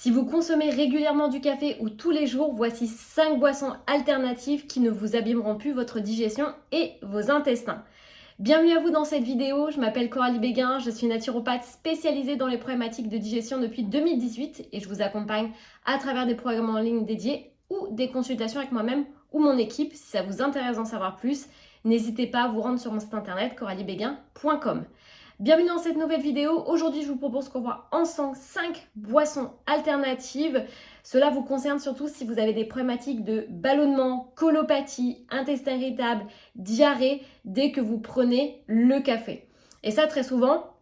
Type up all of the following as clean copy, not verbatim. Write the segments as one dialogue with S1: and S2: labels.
S1: Si vous consommez régulièrement du café ou tous les jours, voici 5 boissons alternatives qui ne vous abîmeront plus votre digestion et vos intestins. Bienvenue à vous dans cette vidéo, je m'appelle Coralie Béguin, je suis naturopathe spécialisée dans les problématiques de digestion depuis 2018 et je vous accompagne à travers des programmes en ligne dédiés ou des consultations avec moi-même ou mon équipe. Si ça vous intéresse d'en savoir plus, n'hésitez pas à vous rendre sur mon site internet coraliebeguin.com. Bienvenue dans cette nouvelle vidéo. Aujourd'hui, je vous propose qu'on voit ensemble 5 boissons alternatives. Cela vous concerne surtout si vous avez des problématiques de ballonnement, colopathie, intestin irritable, diarrhée dès que vous prenez le café. Et ça, très souvent,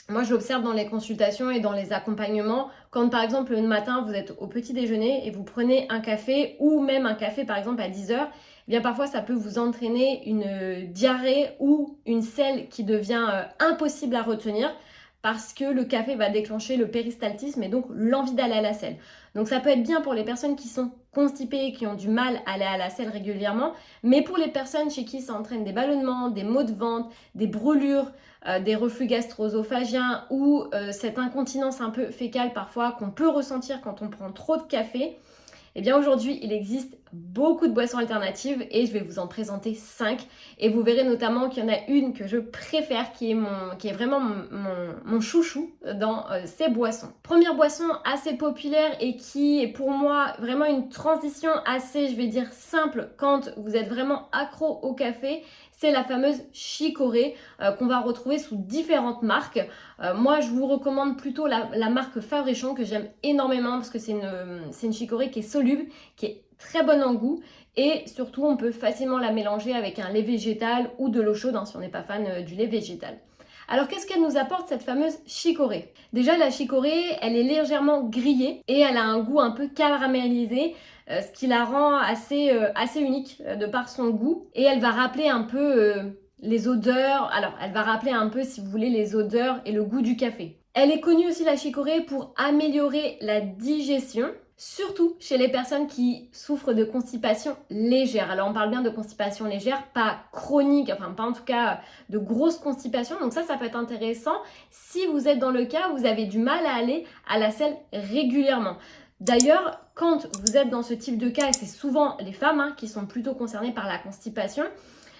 S1: moi, je l'observe dans les consultations et dans les accompagnements. Quand, par exemple, le matin, vous êtes au petit déjeuner et vous prenez un café ou même un café, par exemple, à 10h, eh bien, parfois, ça peut vous entraîner une diarrhée ou une selle qui devient impossible à retenir parce que le café va déclencher le péristaltisme et donc l'envie d'aller à la selle. Donc, ça peut être bien pour les personnes qui sont constipées et qui ont du mal à aller à la selle régulièrement, mais pour les personnes chez qui ça entraîne des ballonnements, des maux de ventre, des brûlures, des reflux gastro-œsophagiens ou cette incontinence un peu fécale parfois qu'on peut ressentir quand on prend trop de café, eh bien aujourd'hui il existe beaucoup de boissons alternatives et je vais vous en présenter 5 et vous verrez notamment qu'il y en a une que je préfère qui est vraiment mon chouchou dans ces boissons. Première boisson assez populaire et qui est pour moi vraiment une transition assez, je vais dire, simple quand vous êtes vraiment accro au café, c'est la fameuse chicorée qu'on va retrouver sous différentes marques. Moi, je vous recommande plutôt la marque Fabrichon que j'aime énormément parce que c'est une chicorée qui est soluble, qui est très bonne en goût et surtout, on peut facilement la mélanger avec un lait végétal ou de l'eau chaude si on n'est pas fan du lait végétal. Alors, qu'est-ce qu'elle nous apporte, cette fameuse chicorée? Déjà, la chicorée, elle est légèrement grillée et elle a un goût un peu caramélisé, ce qui la rend assez unique de par son goût. Et elle va rappeler un peu les odeurs. Alors, elle va rappeler un peu, si vous voulez, les odeurs et le goût du café. Elle est connue aussi, la chicorée, pour améliorer la digestion, surtout chez les personnes qui souffrent de constipation légère. Alors on parle bien de constipation légère, pas chronique, enfin pas en tout cas de grosse constipation. Donc ça peut être intéressant si vous êtes dans le cas où vous avez du mal à aller à la selle régulièrement. D'ailleurs, quand vous êtes dans ce type de cas, et c'est souvent les femmes qui sont plutôt concernées par la constipation,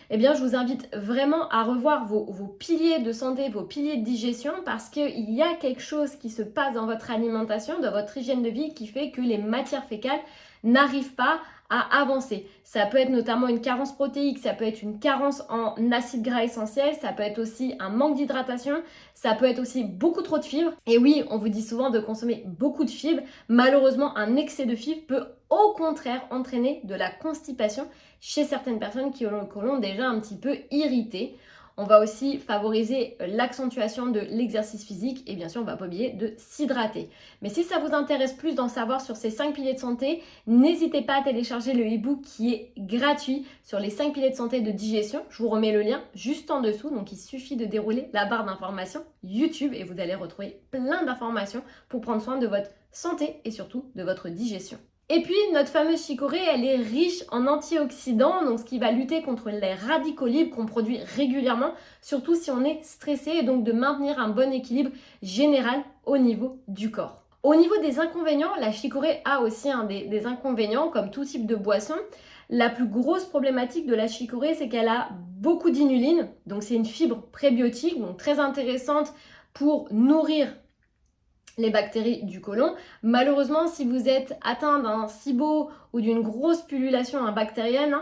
S1: eh bien, je vous invite vraiment à revoir vos piliers de santé, vos piliers de digestion, parce qu'il y a quelque chose qui se passe dans votre alimentation, dans votre hygiène de vie, qui fait que les matières fécales n'arrivent pas à avancer. Ça peut être notamment une carence protéique, ça peut être une carence en acides gras essentiels, ça peut être aussi un manque d'hydratation, ça peut être aussi beaucoup trop de fibres. Et oui, on vous dit souvent de consommer beaucoup de fibres. Malheureusement, un excès de fibres peut au contraire entraîner de la constipation chez certaines personnes qui l'ont déjà un petit peu irrité. On va aussi favoriser l'accentuation de l'exercice physique et bien sûr, on ne va pas oublier de s'hydrater. Mais si ça vous intéresse plus d'en savoir sur ces 5 piliers de santé, n'hésitez pas à télécharger le e-book qui est gratuit sur les 5 piliers de santé de digestion. Je vous remets le lien juste en dessous, donc il suffit de dérouler la barre d'informations YouTube et vous allez retrouver plein d'informations pour prendre soin de votre santé et surtout de votre digestion. Et puis, notre fameuse chicorée, elle est riche en antioxydants, donc ce qui va lutter contre les radicaux libres qu'on produit régulièrement, surtout si on est stressé, et donc de maintenir un bon équilibre général au niveau du corps. Au niveau des inconvénients, la chicorée a aussi des inconvénients, comme tout type de boisson. La plus grosse problématique de la chicorée, c'est qu'elle a beaucoup d'inuline, donc c'est une fibre prébiotique, donc très intéressante pour nourrir les bactéries du côlon. Malheureusement, si vous êtes atteint d'un SIBO ou d'une grosse pullulation bactérienne,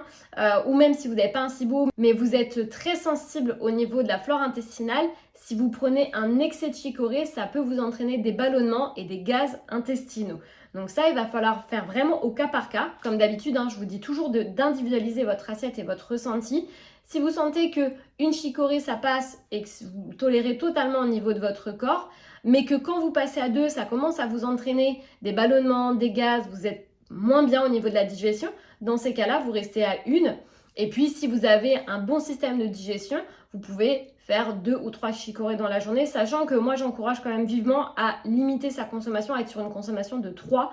S1: ou même si vous n'avez pas un SIBO, mais vous êtes très sensible au niveau de la flore intestinale, si vous prenez un excès de chicorée, ça peut vous entraîner des ballonnements et des gaz intestinaux. Donc ça, il va falloir faire vraiment au cas par cas. Comme d'habitude, je vous dis toujours d'individualiser votre assiette et votre ressenti. Si vous sentez qu'une chicorée, ça passe et que vous tolérez totalement au niveau de votre corps, mais que quand vous passez à 2, ça commence à vous entraîner des ballonnements, des gaz, vous êtes moins bien au niveau de la digestion, dans ces cas-là, vous restez à 1. Et puis, si vous avez un bon système de digestion, vous pouvez faire 2 ou 3 chicorées dans la journée, sachant que moi, j'encourage quand même vivement à limiter sa consommation, à être sur une consommation de 3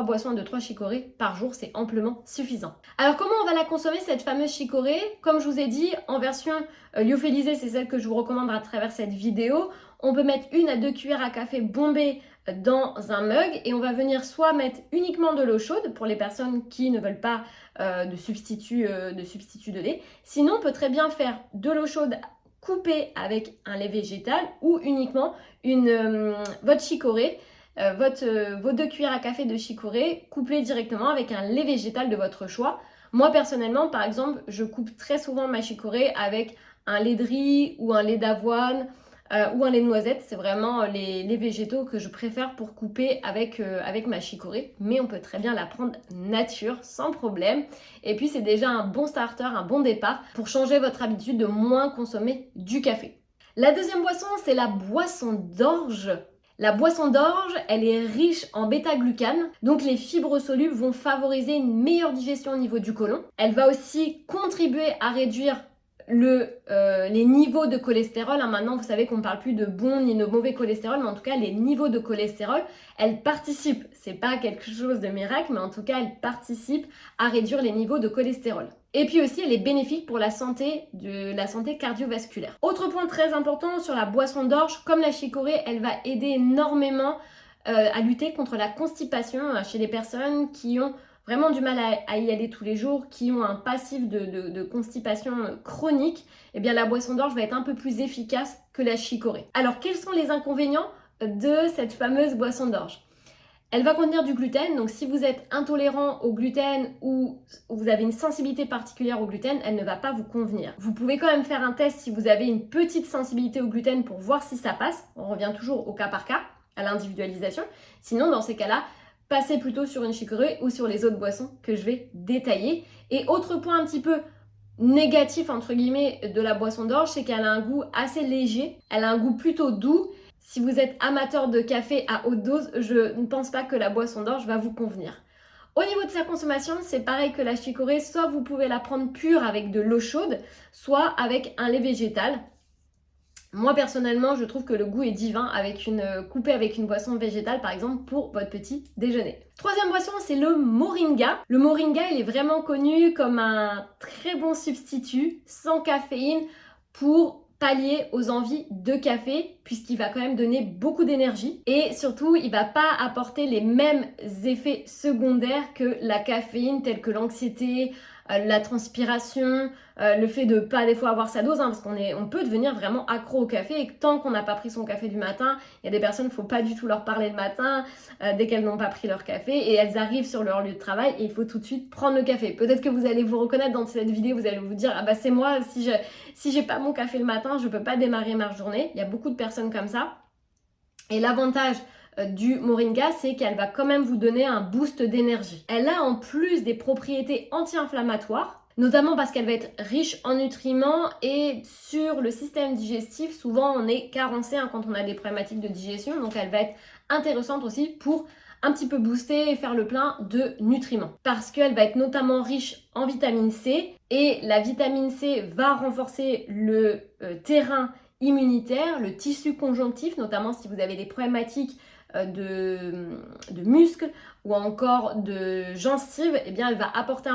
S1: boissons et de 3 chicorées par jour, c'est amplement suffisant. Alors comment on va la consommer, cette fameuse chicorée? Comme je vous ai dit, en version lyophilisée, c'est celle que je vous recommande à travers cette vidéo. On peut mettre 1 à 2 cuillères à café bombées dans un mug et on va venir soit mettre uniquement de l'eau chaude pour les personnes qui ne veulent pas de substitut de lait. Sinon, on peut très bien faire de l'eau chaude coupée avec un lait végétal ou uniquement votre chicorée, vos 2 cuillères à café de chicorée couplées directement avec un lait végétal de votre choix. Moi personnellement, par exemple, je coupe très souvent ma chicorée avec un lait de riz ou un lait d'avoine ou un lait de noisette. C'est vraiment les végétaux que je préfère pour couper avec ma chicorée. Mais on peut très bien la prendre nature, sans problème. Et puis c'est déjà un bon starter, un bon départ pour changer votre habitude de moins consommer du café. La deuxième boisson, c'est la boisson d'orge. La boisson d'orge, elle est riche en bêta-glucane, donc les fibres solubles vont favoriser une meilleure digestion au niveau du côlon. Elle va aussi contribuer à réduire les niveaux de cholestérol. Maintenant, vous savez qu'on ne parle plus de bon ni de mauvais cholestérol, mais en tout cas, les niveaux de cholestérol, elles participent. C'est pas quelque chose de miracle, mais en tout cas, elles participent à réduire les niveaux de cholestérol. Et puis aussi, elle est bénéfique pour la santé cardiovasculaire. Autre point très important sur la boisson d'orge, comme la chicorée, elle va aider énormément à lutter contre la constipation chez les personnes qui ont vraiment du mal à y aller tous les jours, qui ont un passif de constipation chronique. Eh bien la boisson d'orge va être un peu plus efficace que la chicorée. Alors quels sont les inconvénients de cette fameuse boisson d'orge ? Elle va contenir du gluten, donc si vous êtes intolérant au gluten ou vous avez une sensibilité particulière au gluten, elle ne va pas vous convenir. Vous pouvez quand même faire un test si vous avez une petite sensibilité au gluten pour voir si ça passe. On revient toujours au cas par cas, à l'individualisation. Sinon, dans ces cas-là, passez plutôt sur une chicorée ou sur les autres boissons que je vais détailler. Et autre point un petit peu négatif, entre guillemets, de la boisson d'orge, c'est qu'elle a un goût assez léger, elle a un goût plutôt doux. Si vous êtes amateur de café à haute dose, je ne pense pas que la boisson d'orge va vous convenir. Au niveau de sa consommation, c'est pareil que la chicorée, soit vous pouvez la prendre pure avec de l'eau chaude, soit avec un lait végétal. Moi personnellement, je trouve que le goût est divin coupé avec une boisson végétale par exemple pour votre petit déjeuner. Troisième boisson, c'est le moringa. Le moringa, il est vraiment connu comme un très bon substitut sans caféine pour pallier aux envies de café puisqu'il va quand même donner beaucoup d'énergie et surtout il va pas apporter les mêmes effets secondaires que la caféine tels que l'anxiété, la transpiration, le fait de pas des fois avoir sa dose parce on peut devenir vraiment accro au café et tant qu'on n'a pas pris son café du matin, il y a des personnes, il faut pas du tout leur parler le matin dès qu'elles n'ont pas pris leur café et elles arrivent sur leur lieu de travail et il faut tout de suite prendre le café. Peut-être que vous allez vous reconnaître dans cette vidéo, vous allez vous dire ah bah c'est moi, si j'ai pas mon café le matin, je peux pas démarrer ma journée. Il y a beaucoup de personnes comme ça. Et l'avantage du moringa, c'est qu'elle va quand même vous donner un boost d'énergie. Elle a en plus des propriétés anti-inflammatoires, notamment parce qu'elle va être riche en nutriments et sur le système digestif, souvent on est carencé quand on a des problématiques de digestion, donc elle va être intéressante aussi pour un petit peu booster et faire le plein de nutriments. Parce qu'elle va être notamment riche en vitamine C et la vitamine C va renforcer le terrain immunitaire, le tissu conjonctif, notamment si vous avez des problématiques de muscles ou encore de gencives, eh bien elle va apporter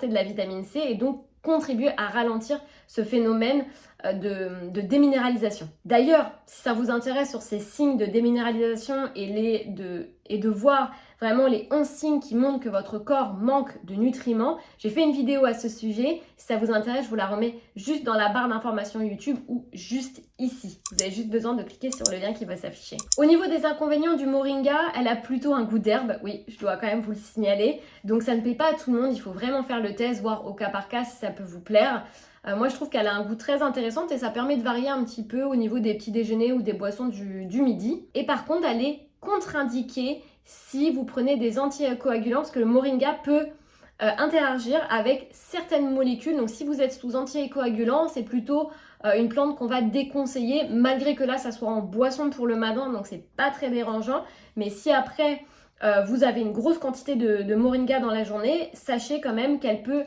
S1: de la vitamine C et donc contribuer à ralentir ce phénomène de déminéralisation. D'ailleurs, si ça vous intéresse sur ces signes de déminéralisation et de voir vraiment les 11 signes qui montrent que votre corps manque de nutriments, j'ai fait une vidéo à ce sujet. Si ça vous intéresse, je vous la remets juste dans la barre d'informations YouTube ou juste ici. Vous avez juste besoin de cliquer sur le lien qui va s'afficher. Au niveau des inconvénients du moringa, elle a plutôt un goût d'herbe. Oui, je dois quand même vous le signaler. Donc ça ne plaît pas à tout le monde. Il faut vraiment faire le test, voir au cas par cas si ça peut vous plaire. Moi, je trouve qu'elle a un goût très intéressant et ça permet de varier un petit peu au niveau des petits déjeuners ou des boissons du midi. Et par contre, elle est contre-indiquée si vous prenez des anticoagulants parce que le moringa peut interagir avec certaines molécules. Donc, si vous êtes sous anticoagulants, c'est plutôt une plante qu'on va déconseiller, malgré que là, ça soit en boisson pour le matin, donc c'est pas très dérangeant. Mais si après, vous avez une grosse quantité de moringa dans la journée, sachez quand même qu'elle peut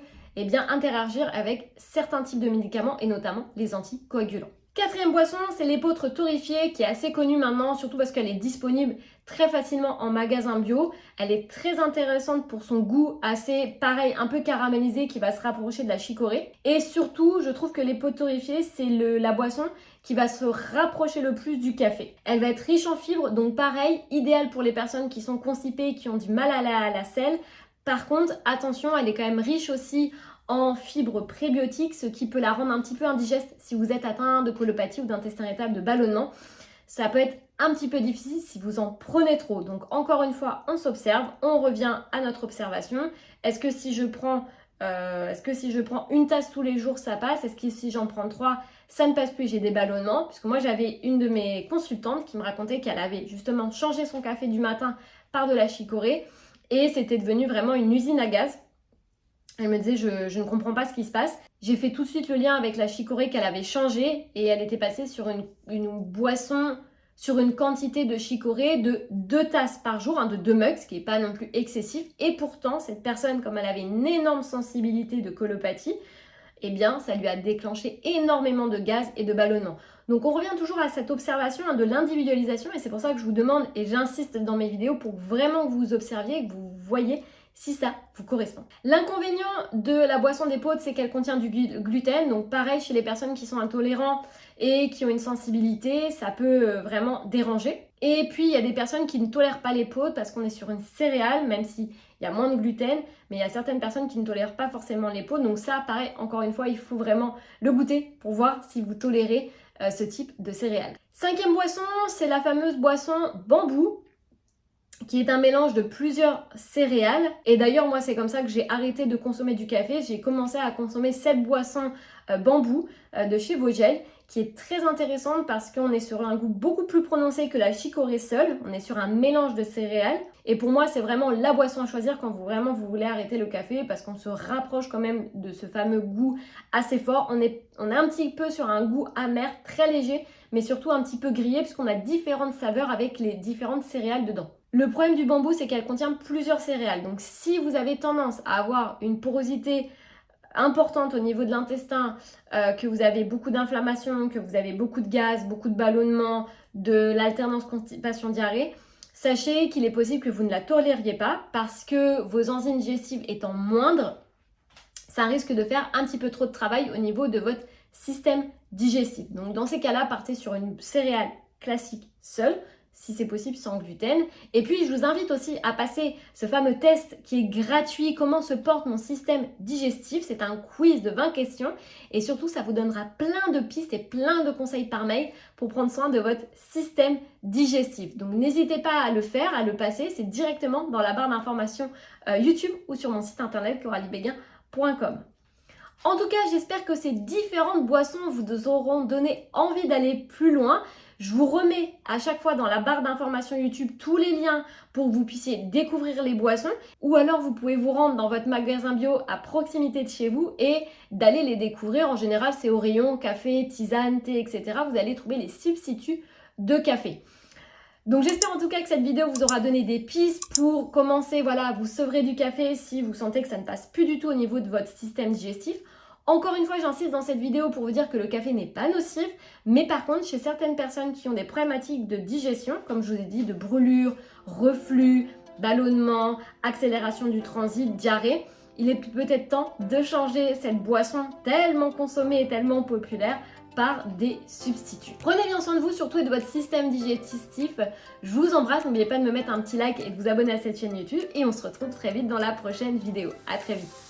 S1: interagir avec certains types de médicaments et notamment les anticoagulants. Quatrième boisson, c'est l'épeautre torréfiée qui est assez connue maintenant, surtout parce qu'elle est disponible très facilement en magasin bio. Elle est très intéressante pour son goût assez pareil, un peu caramélisé qui va se rapprocher de la chicorée. Et surtout, je trouve que l'épeautre torréfiée, c'est la boisson qui va se rapprocher le plus du café. Elle va être riche en fibres, donc pareil, idéale pour les personnes qui sont constipées, qui ont du mal à la selle. Par contre, attention, elle est quand même riche aussi en fibres prébiotiques, ce qui peut la rendre un petit peu indigeste si vous êtes atteint de colopathie ou d'intestin irritable, de ballonnement. Ça peut être un petit peu difficile si vous en prenez trop. Donc encore une fois, on s'observe, on revient à notre observation. Est-ce que si je prends une tasse tous les jours, ça passe? Est-ce que si j'en prends 3, ça ne passe plus, j'ai des ballonnements? Puisque moi, j'avais une de mes consultantes qui me racontait qu'elle avait justement changé son café du matin par de la chicorée et c'était devenu vraiment une usine à gaz. Elle me disait, je ne comprends pas ce qui se passe. J'ai fait tout de suite le lien avec la chicorée qu'elle avait changée et elle était passée sur une boisson, sur une quantité de chicorée de 2 tasses par jour, de 2 mugs, ce qui n'est pas non plus excessif. Et pourtant, cette personne, comme elle avait une énorme sensibilité de colopathie, eh bien, ça lui a déclenché énormément de gaz et de ballonnement. Donc, on revient toujours à cette observation de l'individualisation et c'est pour ça que je vous demande, et j'insiste dans mes vidéos pour vraiment que vous observiez, que vous voyez si ça vous correspond. L'inconvénient de la boisson d'épeautre, c'est qu'elle contient du gluten. Donc pareil, chez les personnes qui sont intolérants et qui ont une sensibilité, ça peut vraiment déranger. Et puis, il y a des personnes qui ne tolèrent pas l'épeautre parce qu'on est sur une céréale, même s'il y a moins de gluten. Mais il y a certaines personnes qui ne tolèrent pas forcément l'épeautre. Donc ça, pareil, encore une fois, il faut vraiment le goûter pour voir si vous tolérez ce type de céréales. Cinquième boisson, c'est la fameuse boisson bambou, qui est un mélange de plusieurs céréales. Et d'ailleurs, moi, c'est comme ça que j'ai arrêté de consommer du café. J'ai commencé à consommer cette boisson bambou de chez Vogel, qui est très intéressante parce qu'on est sur un goût beaucoup plus prononcé que la chicorée seule. On est sur un mélange de céréales. Et pour moi, c'est vraiment la boisson à choisir quand vous voulez arrêter le café parce qu'on se rapproche quand même de ce fameux goût assez fort. On est un petit peu sur un goût amer, très léger, mais surtout un petit peu grillé puisqu'on a différentes saveurs avec les différentes céréales dedans. Le problème du bambou, c'est qu'elle contient plusieurs céréales. Donc, si vous avez tendance à avoir une porosité importante au niveau de l'intestin, que vous avez beaucoup d'inflammation, que vous avez beaucoup de gaz, beaucoup de ballonnement, de l'alternance constipation-diarrhée, sachez qu'il est possible que vous ne la tolériez pas parce que vos enzymes digestives étant moindres, ça risque de faire un petit peu trop de travail au niveau de votre système digestif. Donc, dans ces cas-là, partez sur une céréale classique seule, si c'est possible sans gluten. Et puis, je vous invite aussi à passer ce fameux test qui est gratuit, comment se porte mon système digestif. C'est un quiz de 20 questions et surtout, ça vous donnera plein de pistes et plein de conseils par mail pour prendre soin de votre système digestif. Donc, n'hésitez pas à le faire, à le passer. C'est directement dans la barre d'informations YouTube ou sur mon site internet coraliebeguin.com. En tout cas, j'espère que ces différentes boissons vous auront donné envie d'aller plus loin. Je vous remets à chaque fois dans la barre d'informations YouTube tous les liens pour que vous puissiez découvrir les boissons ou alors vous pouvez vous rendre dans votre magasin bio à proximité de chez vous et d'aller les découvrir. En général, c'est au rayon café, tisane, thé, etc. Vous allez trouver les substituts de café. Donc j'espère en tout cas que cette vidéo vous aura donné des pistes pour commencer à vous sevrer du café si vous sentez que ça ne passe plus du tout au niveau de votre système digestif. Encore une fois, j'insiste dans cette vidéo pour vous dire que le café n'est pas nocif, mais par contre, chez certaines personnes qui ont des problématiques de digestion, comme je vous ai dit, de brûlure, reflux, ballonnement, accélération du transit, diarrhée, il est peut-être temps de changer cette boisson tellement consommée et tellement populaire par des substituts. Prenez bien soin de vous, surtout et de votre système digestif. Je vous embrasse, n'oubliez pas de me mettre un petit like et de vous abonner à cette chaîne YouTube et on se retrouve très vite dans la prochaine vidéo. À très vite.